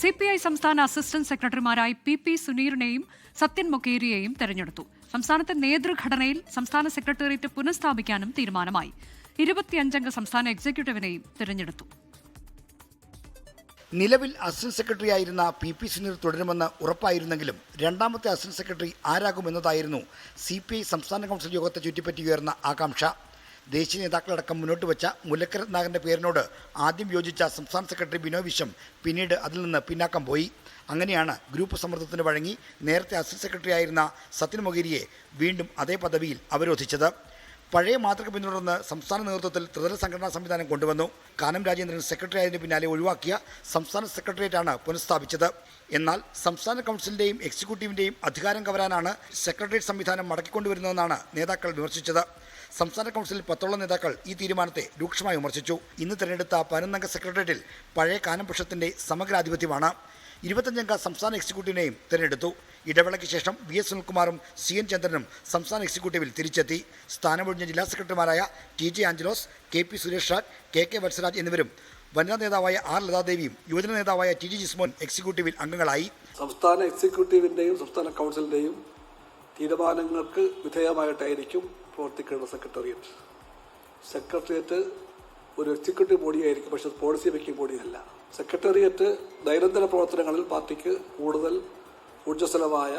CPI സംസ്ഥാന assistant സെക്രട്ടറിമാരായി PP സുനീറിനെയും Sathyan മൊക്കേരിയെയും തെരഞ്ഞെടുത്തു. സംസ്ഥാനത്തെ നേതൃഘടനയിൽ സംസ്ഥാന സെക്രട്ടേറിയറ്റ് പുനഃസ്ഥാപിക്കാനും തീരുമാനമായി. 25-അംഗ സംസ്ഥാന എക്സിക്യൂട്ടീവിനെയും തെരഞ്ഞെടുത്തു. നിലവിൽ അസിസ്റ്റന്റ് സെക്രട്ടറിയായിരുന്ന PP സുനീർ തുടരുമെന്ന് ഉറപ്പായിരുന്നെങ്കിലും രണ്ടാമത്തെ അസിസ്റ്റന്റ് സെക്രട്ടറി ആരാകുമെന്നതായിരുന്നു CPI സംസ്ഥാന കൗൺസിൽ യോഗത്തെ ചുറ്റിപ്പറ്റി ഉയർന്ന ആകാംക്ഷ. ദേശീയ നേതാക്കളടക്കം മുന്നോട്ട് വെച്ച മുല്ലക്കര രത്നാകരന്റെ പേരിനോട് ആദ്യം യോജിച്ച സംസ്ഥാന സെക്രട്ടറി ബിനോയ് വിശ്വം പിന്നീട് അതിൽ നിന്ന് പിന്നാക്കം പോയി. അങ്ങനെയാണ് ഗ്രൂപ്പ് സമ്മർദ്ദത്തിന് വഴങ്ങി നേരത്തെ അസിസ്റ്റന്റ് സെക്രട്ടറി ആയിരുന്ന സത്യൻ മൊകേരിയെ വീണ്ടും അതേ പദവിയിൽ അവരോധിച്ചത്. പഴയ മാതൃക പിന്തുടർന്ന് സംസ്ഥാന നേതൃത്വത്തിൽ ത്രിതല സംഘടനാ സംവിധാനം കൊണ്ടുവന്നു. കാനം രാജേന്ദ്രൻ സെക്രട്ടറി ആയതിനു പിന്നാലെ ഒഴിവാക്കിയ സംസ്ഥാന സെക്രട്ടേറിയറ്റാണ് പുനഃസ്ഥാപിച്ചത്. എന്നാൽ സംസ്ഥാന കൗൺസിലിന്റെയും എക്സിക്യൂട്ടീവിന്റെയും അധികാരം കവരാനാണ് സെക്രട്ടേറിയറ്റ് സംവിധാനം മടക്കിക്കൊണ്ടുവരുന്നതെന്നാണ് നേതാക്കൾ വിമർശിച്ചത്. സംസ്ഥാന കൗൺസിലിൽ 10ഓളം നേതാക്കൾ ഈ തീരുമാനത്തെ രൂക്ഷമായി വിമർശിച്ചു. ഇന്ന് തെരഞ്ഞെടുത്ത 11-അംഗ സെക്രട്ടേറിയറ്റിൽ പഴയ കാനം പക്ഷത്തിന്റെ സമഗ്രാധിപത്യമാണ്. 25-അംഗ സംസ്ഥാന എക്സിക്യൂട്ടീവിനെയും തെരഞ്ഞെടുത്തു. ഇടവേളയ്ക്ക് ശേഷം VS സുനിൽകുമാറും CN ചന്ദ്രനും സംസ്ഥാന എക്സിക്യൂട്ടീവിൽ തിരിച്ചെത്തി. സ്ഥാനമൊഴിഞ്ഞ ജില്ലാ സെക്രട്ടറിമാരായ TJ Angelos, KP Suresh Raj, KK Valsaraj എന്നിവരും വനിതാ നേതാവായ R ലതാദേവിയും യുവജന നേതാവായ TG ജിസ്മോൻ എക്സിക്യൂട്ടീവിൽ അംഗങ്ങളായി. സംസ്ഥാന എക്സിക്യൂട്ടീവിന്റെയും സംസ്ഥാന കൗൺസിലിന്റെയും തീരുമാനങ്ങൾക്ക് വിധേയമായിട്ടായിരിക്കും പ്രവർത്തിക്കേണ്ട സെക്രട്ടേറിയറ്റ്. സെക്രട്ടേറിയറ്റ് ഒരു എക്സിക്യൂട്ടീവ് ബോഡിയായിരിക്കും, പക്ഷെ പോളിസി മേക്കിംഗ് ബോഡിയല്ല. സെക്രട്ടേറിയറ്റ് ദൈനംദിന പ്രവർത്തനങ്ങളിൽ പാർട്ടിക്ക് കൂടുതൽ ഊർജ്ജസ്വലമായ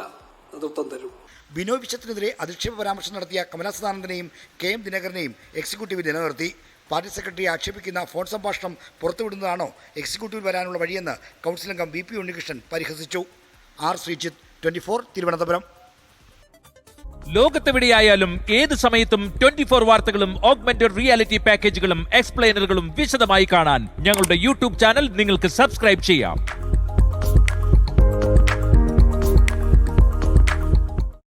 നേതൃത്വം തരും. ബിനോയ് വിശ്വത്തിനെതിരെ അധിക്ഷേപ പരാമർശം നടത്തിയ കമലാ സദാനന്ദനെയും KM ദിനകരനെയും എക്സിക്യൂട്ടീവിൽ നിലനിർത്തി. പാർട്ടി സെക്രട്ടറിയെ ആക്ഷേപിക്കുന്ന ഫോൺ സംഭാഷണം പുറത്തുവിടുന്നതാണോ എക്സിക്യൂട്ടീവിൽ വരാനുള്ള വഴിയെന്ന് കൗൺസിൽ അംഗം BP ഉണ്ണികൃഷ്ണൻ പരിഹസിച്ചു. R ശ്രീജിത്ത്, 24 തിരുവനന്തപുരം. ലോകത്തെവിടെയായാലും ഏത് സമയത്തും 24 വാർത്തകളും ഓഗ്മെന്റഡ് റിയാലിറ്റി പാക്കേജുകളും എക്സ്പ്ലെയിനറുകളും വിശദമായി കാണാൻ ഞങ്ങളുടെ YouTube ചാനൽ നിങ്ങൾക്ക് സബ്സ്ക്രൈബ് ചെയ്യാം.